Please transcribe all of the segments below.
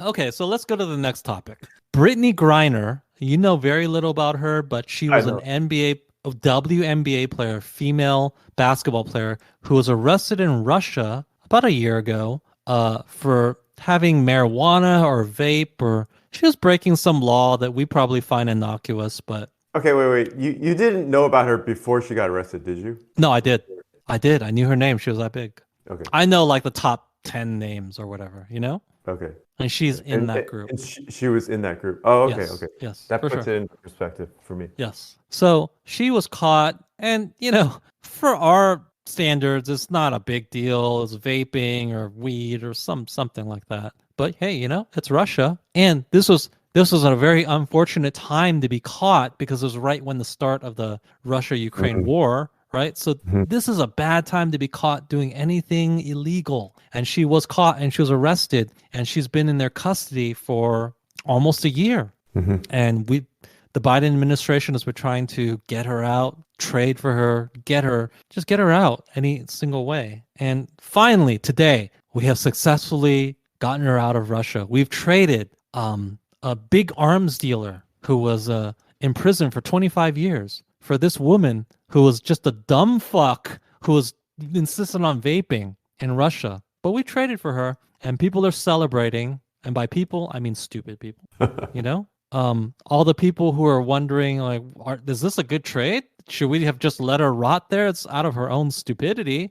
Okay, so let's go to the next topic. Brittany Griner, you know very little about her, but she I was an know. WNBA player, female basketball player, who was arrested in Russia about a year ago for having marijuana or vape, or she was breaking some law that we probably find innocuous, but Okay, wait. You didn't know about her before she got arrested, did you? no, I did. I did. I knew her name. She was that big. Okay. I know like the top 10 names or whatever, you know? Okay. And she's Okay. in that group. And she was in that group. Oh, okay, Yes, okay. yes, That for puts sure. it in perspective for me. Yes. So she was caught, and for our standards, it's not a big deal. It's vaping or weed or something like that. But hey, it's Russia, and this was a very unfortunate time to be caught because it was right when the start of the Russia-Ukraine Hmm. war, right? So Hmm. this is a bad time to be caught doing anything illegal. And she was caught and she was arrested, and she's been in their custody for almost a year. Hmm. And the Biden administration has been trying to get her out, trade for her, just get her out any single way. And finally, today, we have successfully gotten her out of Russia. We've traded a big arms dealer who was in prison for 25 years for this woman who was just a dumb fuck who was insistent on vaping in Russia. But we traded for her, and people are celebrating. And by people, I mean stupid people, you know? All the people who are wondering, like, is this a good trade? Should we have just let her rot there? It's out of her own stupidity.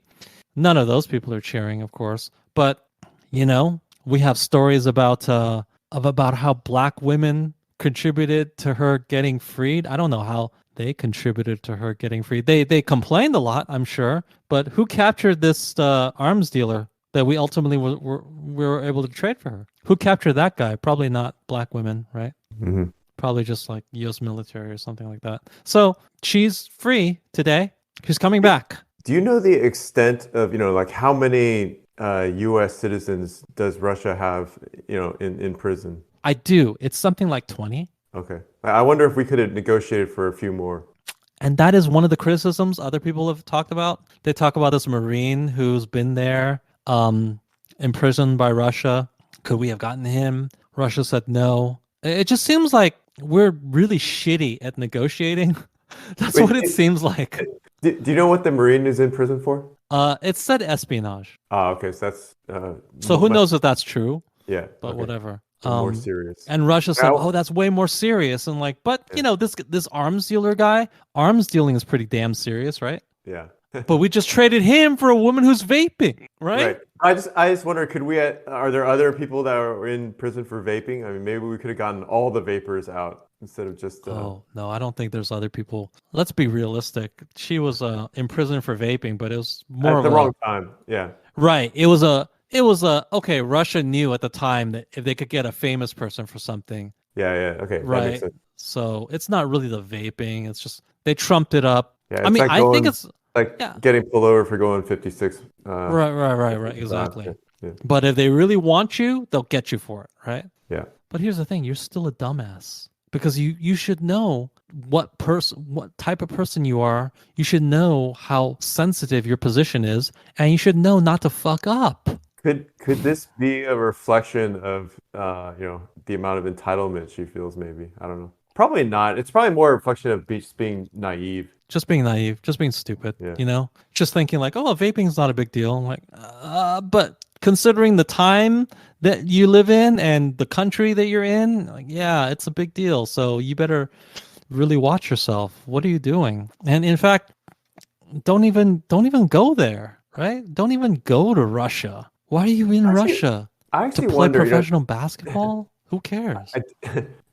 None of those people are cheering, of course. But we have stories about how black women contributed to her getting freed. I don't know how they contributed to her getting freed. They complained a lot, I'm sure. But who captured this arms dealer that we ultimately were able to trade for her? Who captured that guy? Probably not black women, right? Hmm. Probably just like U.S. military or something like that. So she's free today. She's coming back. Do you know the extent of, like how many U.S. citizens does Russia have, in prison? I do. It's something like 20. Okay. I wonder if we could have negotiated for a few more. And that is one of the criticisms other people have talked about. They talk about this Marine who's been there, imprisoned by Russia. Could we have gotten him? Russia said no. It just seems like we're really shitty at negotiating. That's Wait, what it seems like. do you know what the Marine is in prison for? It said espionage. Ah, okay. So that's So who knows if that's true, yeah. but Okay. whatever. So more serious. And Russia said, Now, "Oh, that's way more serious." And like, but yeah. this arms dealer guy, arms dealing is pretty damn serious, right? Yeah. But we just traded him for a woman who's vaping, right? Right. I just wonder, could we? Are there other people that are in prison for vaping? I mean, maybe we could have gotten all the vapors out instead of just. Oh, no, I don't think there's other people. Let's be realistic. She was in prison for vaping, but it was more At of the a wrong time. Yeah. right. It was a okay, Russia knew at the time that if they could get a famous person for something, Yeah. Yeah. Okay. That makes right? sense. So it's not really the vaping. It's just they trumped it up. Yeah. I It's mean, like I think going, it's like yeah. getting pulled over for going 56. Right, 50 miles. Yeah. exactly. Yeah. But if they really want you, they'll get you for it, right? Yeah. But here's the thing, you're still a dumbass because you should know what type of person you are. You should know how sensitive your position is, and you should know not to fuck up. Could this be a reflection of the amount of entitlement she feels? Maybe I don't know. Probably not. It's probably more a reflection of just being naive. Just being naive, just being stupid, Yeah. just thinking like, oh, vaping's not a big deal. I'm like, but considering the time that you live in and the country that you're in, like, yeah, it's a big deal. So you better really watch yourself. What are you doing? And in fact, don't even go there, right? Don't even go to Russia. Why are you in Actually, Russia? I To actually play wonder. professional basketball? Who cares?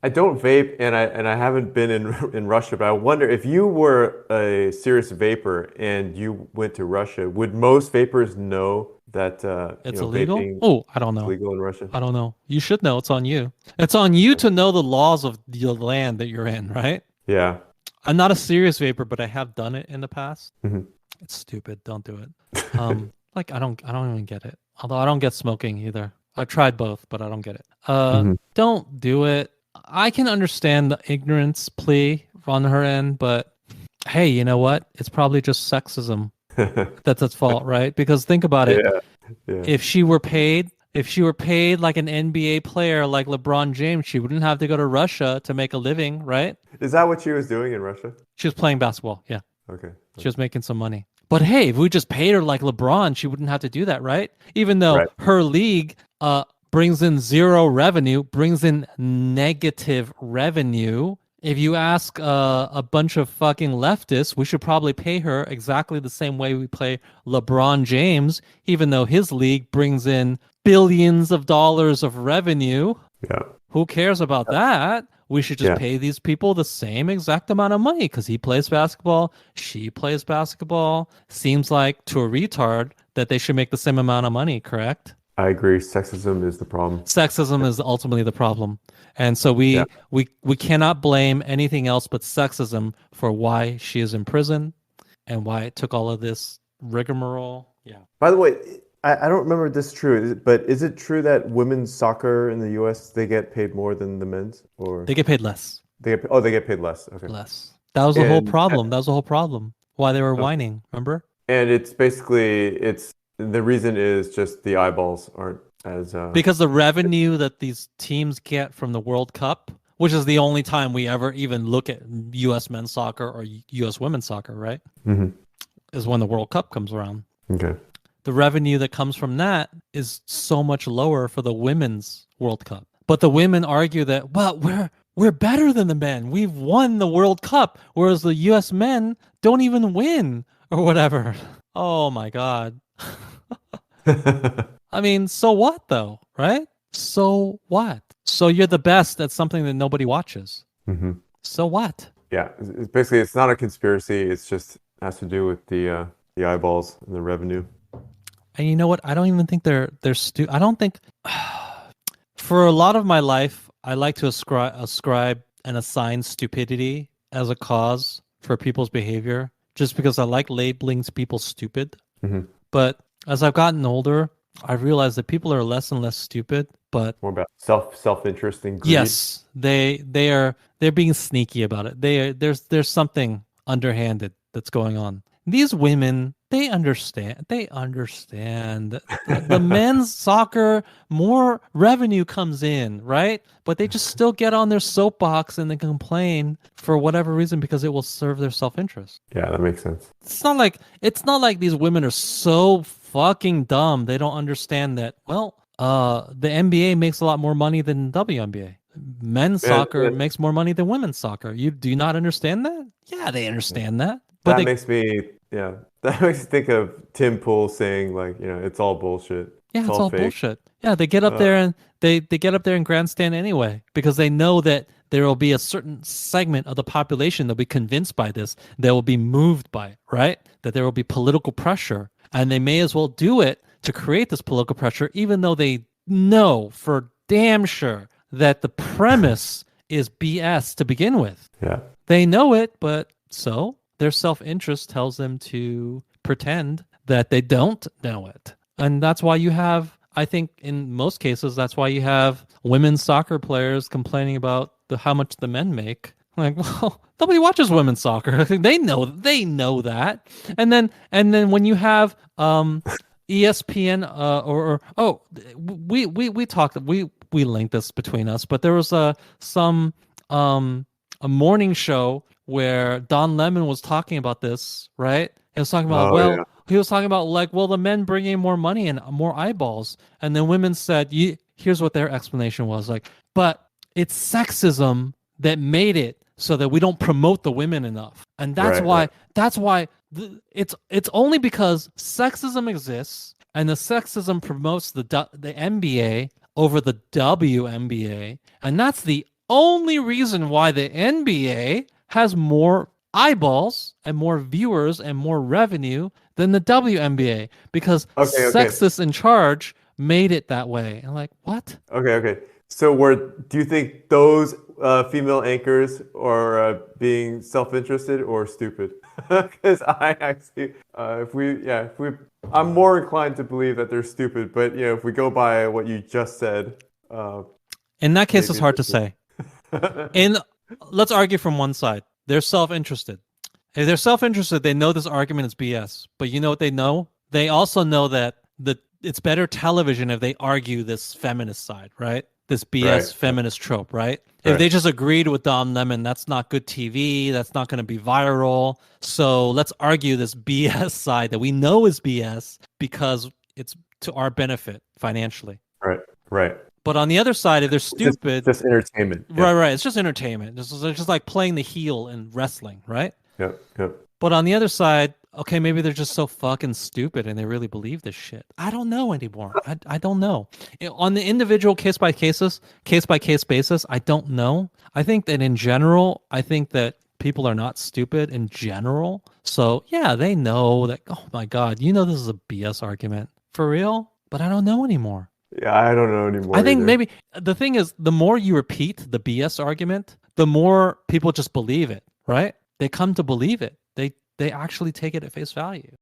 I don't vape, and I haven't been in Russia, but I wonder if you were a serious vapor and you went to Russia, would most vapors know that It's illegal? vaping Oh, I don't is know. legal in Russia? I don't know. You should know. It's on you. It's on you to know the laws of the land that you're in, right? Yeah. I'm not a serious vapor, but I have done it in the past. Hmm. It's stupid. Don't do it. Like I don't even get it. Although I don't get smoking either. I've tried both, but I don't get it. Hmm. Don't do it. I can understand the ignorance plea on her end, but hey, you know what? It's probably just sexism that's at fault, right? Because think about it. Yeah. Yeah. If she were paid, If she were paid like an NBA player like LeBron James, she wouldn't have to go to Russia to make a living, right? Is that what she was doing in Russia? She was playing basketball. Yeah. Okay. She was making some money. But hey, if we just paid her like LeBron, she wouldn't have to do that, right? Even though Right. her league brings in zero revenue, brings in negative revenue. If you ask a bunch of fucking leftists, we should probably pay her exactly the same way we pay LeBron James, even though his league brings in billions of dollars of revenue. Yeah. Who cares about that? We should just Yeah. pay these people the same exact amount of money because he plays basketball, she plays basketball. Seems like to a retard that they should make the same amount of money, correct? I agree. Sexism is the problem. Sexism is ultimately the problem. And so we Yeah. we cannot blame anything else but sexism for why she is in prison and why it took all of this rigmarole. Yeah. By the way, I don't remember if this is true, but is it true that women's soccer in the US they get paid more than the men's, or They get paid less. they get paid less? Okay. Less. That was the whole And problem. That was the whole problem. Why they were okay. whining, remember? And it's basically it's the reason is just the eyeballs aren't as Because the revenue that these teams get from the World Cup, which is the only time we ever even look at U.S. men's soccer or U.S. women's soccer, right? Mhm. Is when the World Cup comes around. Okay. The revenue that comes from that is so much lower for the women's World Cup. But the women argue that, well, we're better than the men. We've won the World Cup, whereas the U.S. men don't even win or whatever. Oh my God. I mean, so what though, right? So what? So you're the best at something that nobody watches. hmm So what? Yeah, it's basically it's not a conspiracy. It's just has to do with the eyeballs and the revenue. And you know what? I don't even think they're I don't think for a lot of my life, I like to ascribe and assign stupidity as a cause for people's behavior, just because I like labeling people stupid. hmm But as I've gotten older, I realized that people are less and less stupid, but More about self-interest and greed. yes, they're being sneaky about it. There's something underhanded that's going on. These women, they understand. They understand. The men's soccer, more revenue comes in, right? But they just still get on their soapbox and they complain for whatever reason because it will serve their self-interest. Yeah, that makes sense. It's not like these women are so fucking dumb. They don't understand that, well, the NBA makes a lot more money than WNBA. Men's soccer and makes more money than women's soccer. You do you not understand that? Yeah, they understand that. But that they makes me that makes me think of Tim Pool saying like, it's all bullshit. Yeah, It's it's all all fake. bullshit. Yeah, they get up there and they get up there and grandstand anyway because they know that there will be a certain segment of the population that'll be convinced by this, that will be moved by it, right? That there will be political pressure, and they may as well do it to create this political pressure, even though they know for damn sure that the premise is BS to begin with. Yeah. They know it, but so their self-interest tells them to pretend that they don't know it. And that's why you have, I think in most cases, that's why you have women's soccer players complaining about how much the men make. Like, well, nobody watches women's soccer. They know that. And then when you have ESPN we talked we linked this between us, but there was a morning show where Don Lemon was talking about this, right? He was talking about, Oh well, yeah. he was talking about like, well, the men bring in more money and more eyeballs. And then women said, here's what their explanation was like, but it's sexism that made it so that we don't promote the women enough. And that's why it's only because sexism exists and the sexism promotes the NBA over the WNBA. And that's the only reason why the NBA has more eyeballs and more viewers and more revenue than the WNBA because Okay. sexists in charge made it that way. And like, what? Okay. So do you think those female anchors are being self-interested or stupid? Because I actually, I'm more inclined to believe that they're stupid. But if we go by what you just said, in that case, it's maybe hard to they're say. Let's argue from one side. They're self-interested. If they're self-interested, they know this argument is BS. But you know what they know? They also know that it's better television if they argue this feminist side, right? This Right. BS feminist trope, right? If Right. they just agreed with Dom Lemon, that's not good TV. That's not going to be viral. So let's argue this BS side that we know is BS because it's to our benefit financially. Right. Right. But on the other side, if they're It's just, stupid, just entertainment. right, Yeah. right, it's just entertainment. It's just like playing the heel in wrestling, right? Yep. Yep. But on the other side, okay, maybe they're just so fucking stupid and they really believe this shit. I don't know anymore. I don't know. On the individual case by case basis, I don't know. I think that in general, I think that people are not stupid in general. So yeah, they know that, oh my God, this is a BS argument. For real? But I don't know anymore. Yeah. I don't know anymore. I think either. maybe the thing is, the more you repeat the BS argument, the more people just believe it, right? They come to believe it. They actually take it at face value.